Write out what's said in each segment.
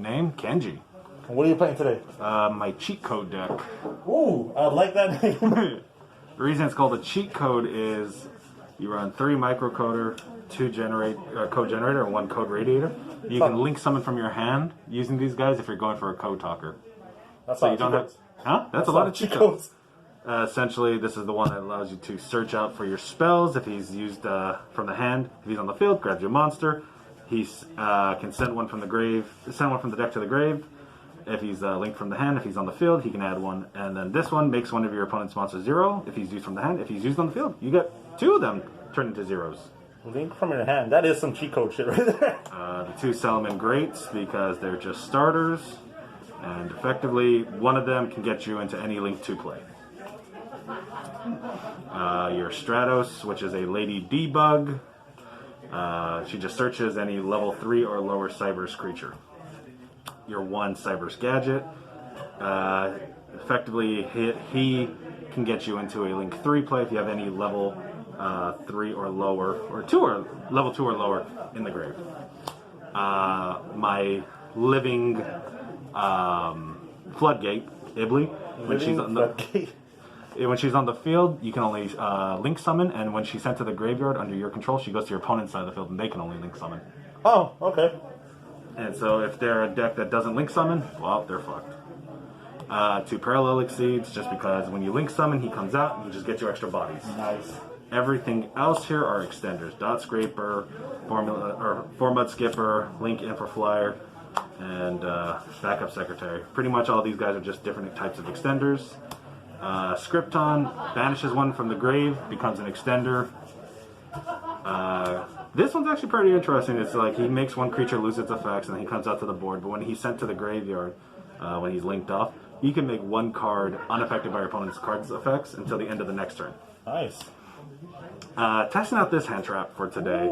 name, Kenji. What are you playing today? My cheat code deck. Ooh, I like that name. The reason it's called a cheat code is you run 3 microcoder, 2 code generator, and 1 code radiator. You can link summon from your hand using these guys if you're going for a code talker. That's so you don't have, huh? That's a lot of cheat codes. Essentially, this is the one that allows you to search out for your spells. If he's used from the hand, if he's on the field, grabs your monster. He can send one from the grave, send one from the deck to the grave. If he's linked from the hand, if he's on the field, he can add one. And then this one makes one of your opponent's monsters 0 if he's used from the hand. If he's used on the field, you get 2 of them turned into 0s. Link from your hand. That is some cheat code shit right there. The 2 Salmon Greats because they're just starters. And effectively, one of them can get you into any Link 2 play. Your Stratos, which is a Lady Debug. She just searches any level 3 or lower Cyberse creature. Your 1 Cyberse Gadget. Effectively, he can get you into a Link 3 play if you have any level 3 or lower, or 2 or level 2 or lower in the grave. My living Floodgate, Ibli, when she's on the field, you can only link summon, and when she's sent to the graveyard under your control, she goes to your opponent's side of the field, and they can only link summon. Oh, okay. And so if they're a deck that doesn't link summon, well, they're fucked. 2 Parallel Exceeds, just because when you link summon, he comes out, and you just get your extra bodies. Nice. Everything else here are extenders. Dot Scraper, Four Mud Skipper, Link Infraflyer, and Backup Secretary. Pretty much all these guys are just different types of extenders. Scripton banishes one from the grave, becomes an extender. This one's actually pretty interesting. It's like he makes one creature lose its effects and then he comes out to the board, but when he's sent to the graveyard, when he's linked off, you can make 1 card unaffected by your opponent's card's effects until the end of the next turn. Nice. Testing out this hand trap for today.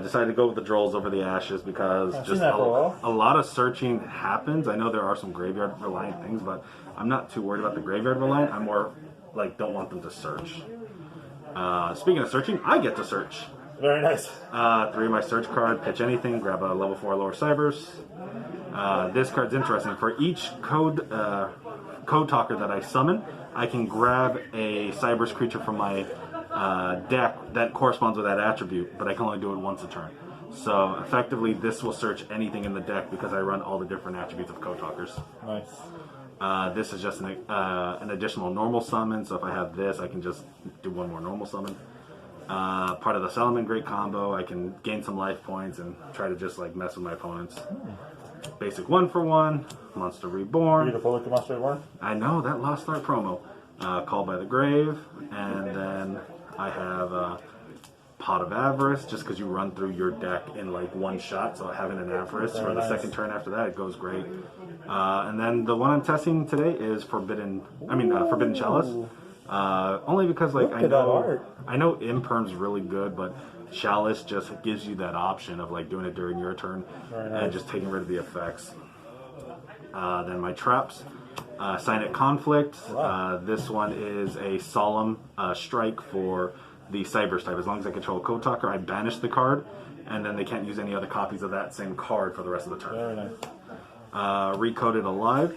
Decided to go with the Drolls over the Ashes because just a lot of searching happens. I know there are some graveyard reliant things, but I'm not too worried about the graveyard reliant. I'm more like don't want them to search. Speaking of searching, I get to search. Very nice. 3 of my search card, pitch anything, grab a level 4 lower Cybers. This card's interesting. For each code talker that I summon, I can grab a Cybers creature from my deck that corresponds with that attribute, but I can only do it once a turn. So effectively, this will search anything in the deck because I run all the different attributes of code talkers. Nice. This is just an additional normal summon, so if I have this, I can just do 1 more normal summon. Part of the Salmon Great combo, I can gain some life points and try to just like mess with my opponents. Basic 1-for-1, Monster Reborn. Beautiful looking Monster Reborn. I know, that Lost Art promo. Called by the Grave, and then I have Pot of Avarice, just because you run through your deck in like 1 shot, so having an Avarice for the second turn after that, it goes great. And then the one I'm testing today is Forbidden Chalice. Only because like I know Imperm's really good, but Chalice just gives you that option of like doing it during your turn and just taking rid of the effects. Then my traps. Signet Conflict. This one is a solemn strike for the Cybers type. As long as I control a Code Talker, I banish the card, and then they can't use any other copies of that same card for the rest of the turn. Very nice. Recoded Alive.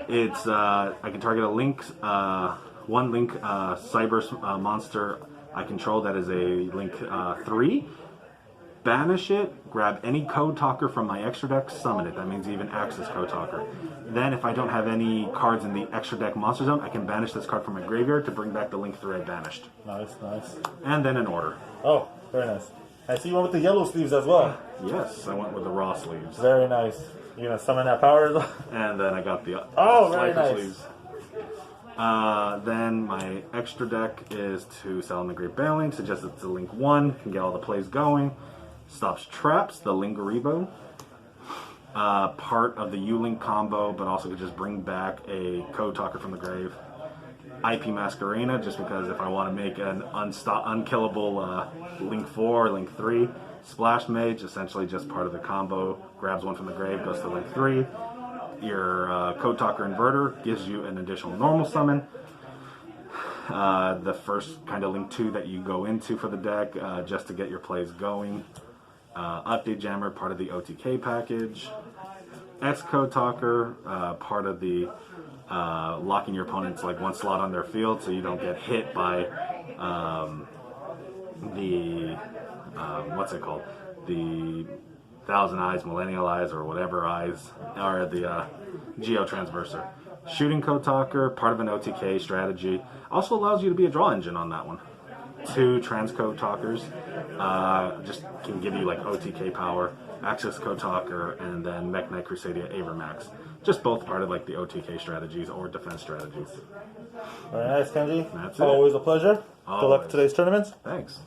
It's I can target a Link, 1 Link Cybers monster I control that is a Link 3. Banish it, grab any Code Talker from my extra deck, summon it. That means even access Code Talker. Then if I don't have any cards in the extra deck monster zone, I can banish this card from my graveyard to bring back the Link 3 I banished. Nice, nice. And then in order. Oh, very nice. I see you went with the yellow sleeves as well. Yes, I went with the raw sleeves. Very nice. You gonna summon that power as well? And then I got the very nice. sleeves. Then my extra deck is to Salmon the Great Bailing, suggests it's a Link 1, can get all the plays going. Stops traps, the Lingaribo. Part of the U-Link combo, but also could just bring back a Code Talker from the grave. IP Masquerena, just because if I want to make an unkillable Link 4 or Link 3. Splash Mage, essentially just part of the combo, grabs one from the grave, goes to Link 3. Your Code Talker Inverter gives you an additional normal summon. The first kind of Link 2 that you go into for the deck, just to get your plays going. Update Jammer, part of the OTK package. S Code Talker, part of the locking your opponents like one slot on their field so you don't get hit by the what's it called? The Thousand Eyes, Millennial Eyes, or whatever eyes, or the Geo Transverser. Shooting Code Talker, part of an OTK strategy, also allows you to be a draw engine on that one. 2 Transcode Talkers just can give you like OTK power, Access Code Talker, and then Mech Knight Crusadia Avermax. Just both part of like the OTK strategies or defense strategies. Very nice, Kenji. That's it. Always a pleasure. Good luck Always. at today's tournament. Thanks.